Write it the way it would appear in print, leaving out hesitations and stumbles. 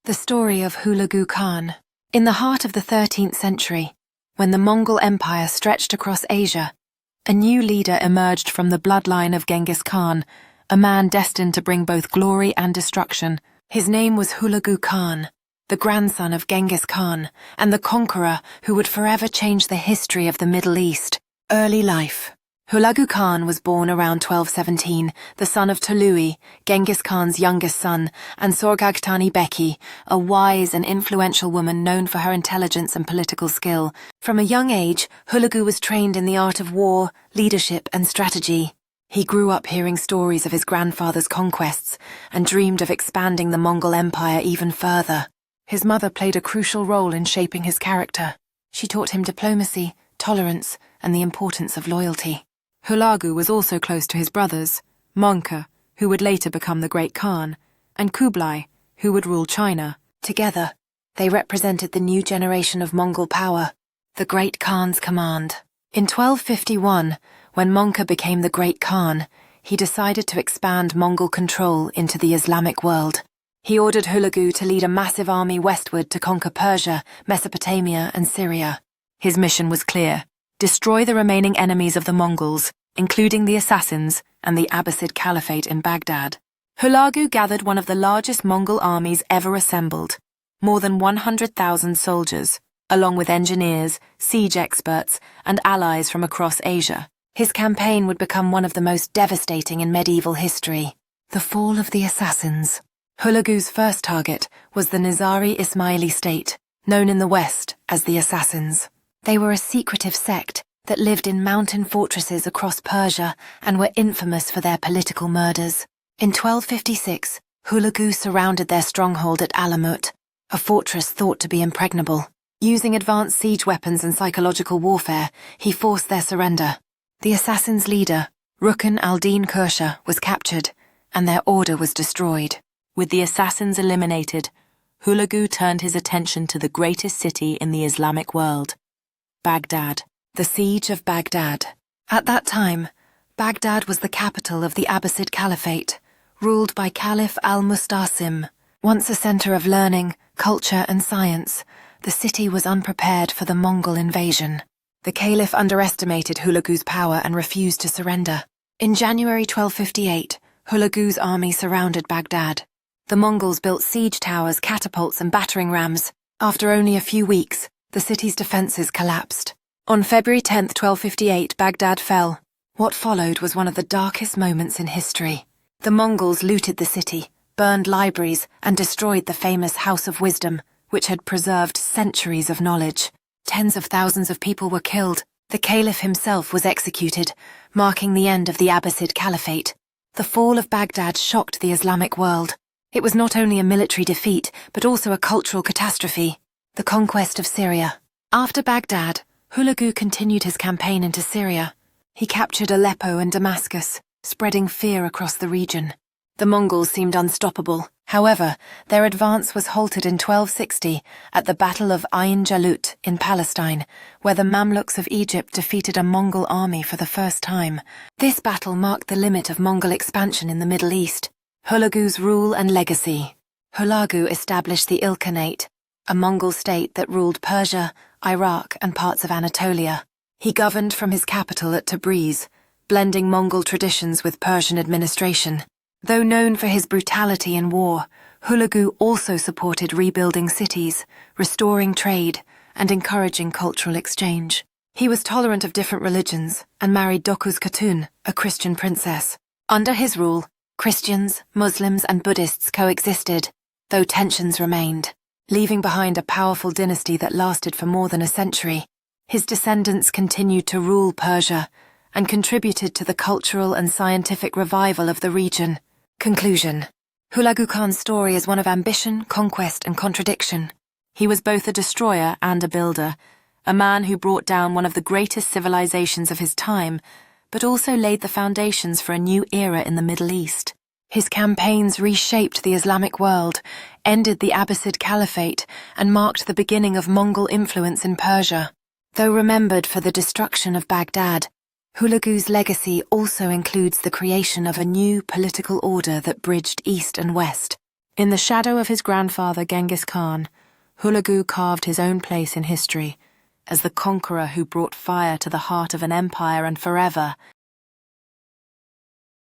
The story of Hulagu Khan. In the heart of the 13th century, when the Mongol Empire stretched across Asia, a new leader emerged from the bloodline of Genghis Khan, a man destined to bring both glory and destruction. His name was Hulagu Khan, the grandson of Genghis Khan, and the conqueror who would forever change the history of the Middle East. Early life. Hulagu Khan was born around 1217, the son of Tului, Genghis Khan's youngest son, and Sorghaghtani Beki, a wise and influential woman known for her intelligence and political skill. From a young age, Hulagu was trained in the art of war, leadership, and strategy. He grew up hearing stories of his grandfather's conquests and dreamed of expanding the Mongol Empire even further. His mother played a crucial role in shaping his character. She taught him diplomacy, tolerance, and the importance of loyalty. Hulagu was also close to his brothers, Mongke, who would later become the Great Khan, and Kublai, who would rule China. Together, they represented the new generation of Mongol power, the Great Khan's command. In 1251, when Mongke became the Great Khan, he decided to expand Mongol control into the Islamic world. He ordered Hulagu to lead a massive army westward to conquer Persia, Mesopotamia, and Syria. His mission was clear: destroy the remaining enemies of the Mongols, including the assassins and the Abbasid Caliphate in Baghdad. Hulagu gathered one of the largest Mongol armies ever assembled, more than 100,000 soldiers, along with engineers, siege experts, and allies from across Asia. His campaign would become one of the most devastating in medieval history. The fall of the assassins. Hulagu's first target was the Nizari Ismaili state, known in the West as the Assassins. They were a secretive sect that lived in mountain fortresses across Persia and were infamous for their political murders. In 1256, Hulagu surrounded their stronghold at Alamut, a fortress thought to be impregnable. Using advanced siege weapons and psychological warfare, he forced their surrender. The assassins' leader, Rukn al-Din Kursha, was captured, and their order was destroyed. With the assassins eliminated, Hulagu turned his attention to the greatest city in the Islamic world, Baghdad. The Siege of Baghdad. At that time, Baghdad was the capital of the Abbasid Caliphate, ruled by Caliph al-Mustasim. Once a center of learning, culture, and science, the city was unprepared for the Mongol invasion. The Caliph underestimated Hulagu's power and refused to surrender. In January 1258, Hulagu's army surrounded Baghdad. The Mongols built siege towers, catapults, and battering rams. After only a few weeks, the city's defenses collapsed. On February 10, 1258, Baghdad fell. What followed was one of the darkest moments in history. The Mongols looted the city, burned libraries, and destroyed the famous House of Wisdom, which had preserved centuries of knowledge. Tens of thousands of people were killed. The Caliph himself was executed, marking the end of the Abbasid Caliphate. The fall of Baghdad shocked the Islamic world. It was not only a military defeat, but also a cultural catastrophe. The conquest of Syria. After Baghdad, Hulagu continued his campaign into Syria. He captured Aleppo and Damascus, spreading fear across the region. The Mongols seemed unstoppable. However, their advance was halted in 1260 at the Battle of Ain Jalut in Palestine, where the Mamluks of Egypt defeated a Mongol army for the first time. This battle marked the limit of Mongol expansion in the Middle East. Hulagu's rule and legacy. Hulagu established the Ilkhanate, a Mongol state that ruled Persia, Iraq, and parts of Anatolia. He governed from his capital at Tabriz, blending Mongol traditions with Persian administration. Though known for his brutality in war, Hulagu also supported rebuilding cities, restoring trade, and encouraging cultural exchange. He was tolerant of different religions and married Dokuz Khatun, a Christian princess. Under his rule, Christians, Muslims, and Buddhists coexisted, though tensions remained. Leaving behind a powerful dynasty that lasted for more than a century, his descendants continued to rule Persia and contributed to the cultural and scientific revival of the region. Conclusion. Hulagu Khan's story is one of ambition, conquest, and contradiction. He was both a destroyer and a builder, a man who brought down one of the greatest civilizations of his time, but also laid the foundations for a new era in the Middle East. His campaigns reshaped the Islamic world, ended the Abbasid Caliphate, and marked the beginning of Mongol influence in Persia. Though remembered for the destruction of Baghdad, Hulagu's legacy also includes the creation of a new political order that bridged East and West. In the shadow of his grandfather Genghis Khan, Hulagu carved his own place in history as the conqueror who brought fire to the heart of an empire and forever